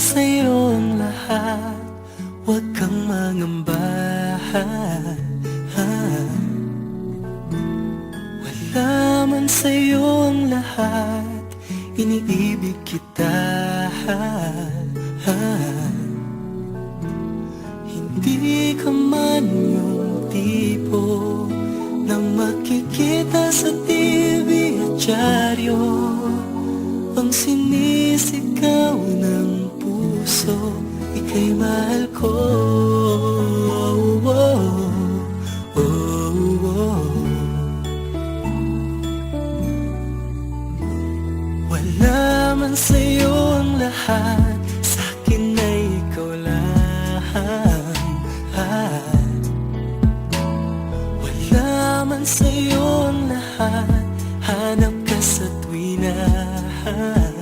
sa'yo ang lahat, huwag kang mangamba. Wala man sa'yo ang lahat, iniibig kita. Hindi ka man yung tipo nang makikita sa TV at dyaryo, ang sinisigaw ng puso, ika'y mahal ko. Wala man sa'yo ang lahat, sa'kin ay ikaw lang. Wala man sa'yo ang lahat, hanap ka sa tuwina. Ang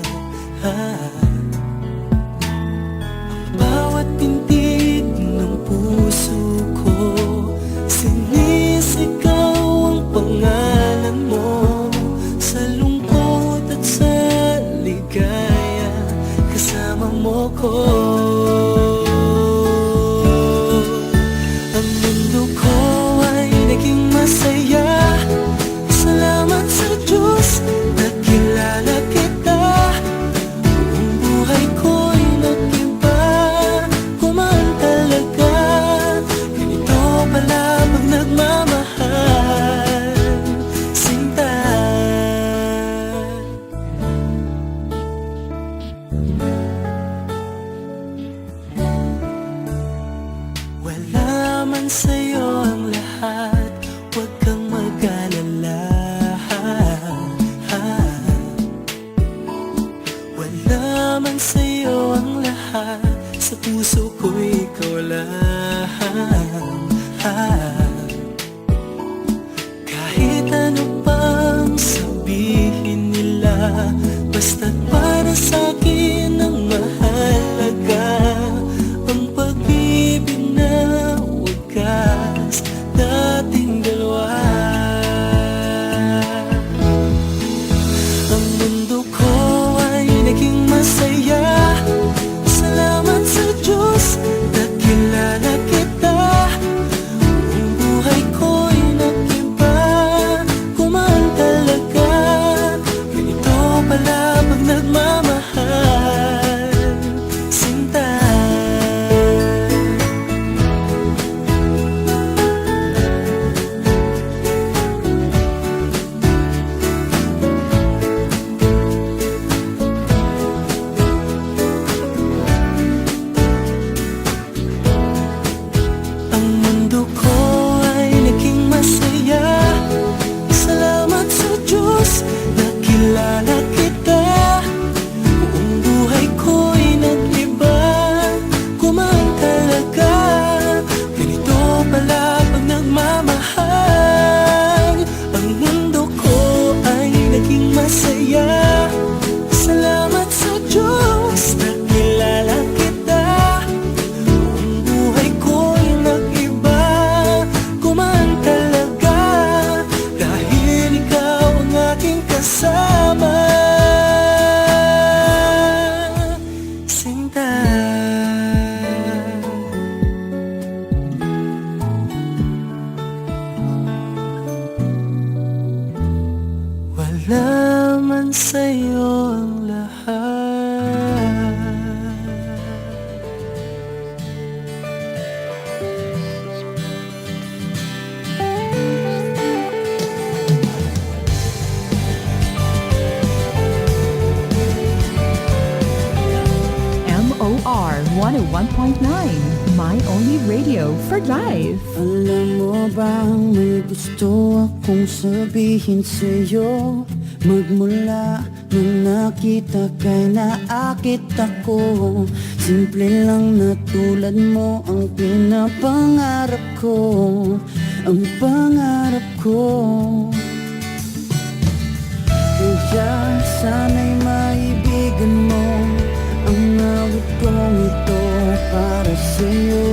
bawat tintig ng puso ko, sinisigaw ang pangalan mo. Sa lungkot at sa ligaya, kasama mo ko. Ang mundo ko ay naging masaya, salamat sa Diyos, nakilala kita. Ang buhay ko'y nag-iba, kumaan talaga. Ganito pala pag nagmamahal, sinta. Wala man sa'yo ang lahat, huwag kang mag-alala. Wala man sa'yo ang lahat, sa puso ko ikaw lang. Kahit ano pang sabihin nila, basta't para sa'kin ang mahalaga, ang pag-ibig na wagas, dating dalawa. Ang mundo ko ay naging masaya, salamat sa Diyos, nakilala kita. Ang buhay ko'y nag-iba, kumaan talaga. Ganito pala pag nagmamahal, sinta. Ang mundo ko ay naging masaya, salamat sa Diyos, nakilala kita. Buong buhay ko'y nag-iba, kumaan talaga. Ganito pala pag nagmamahal. Ang mundo ko ay naging masaya, salamat sa Diyos, nakilala kita. Ang buhay ko'y nag-iba, kumaan talaga. Dahil ikaw ang aking kasama, sinta. Wala man sa'yo ang lahat. MOR 101.9, My Only Radio for Life. Alam mo bang may gusto akong sabihin sa'yo? Magmula nung nakita kay naakit ako. Simple lang na tulad mo ang pinapangarap ko, ang pangarap ko. Kaya sana'y maibigan mo ang awit kong ito para sa'yo.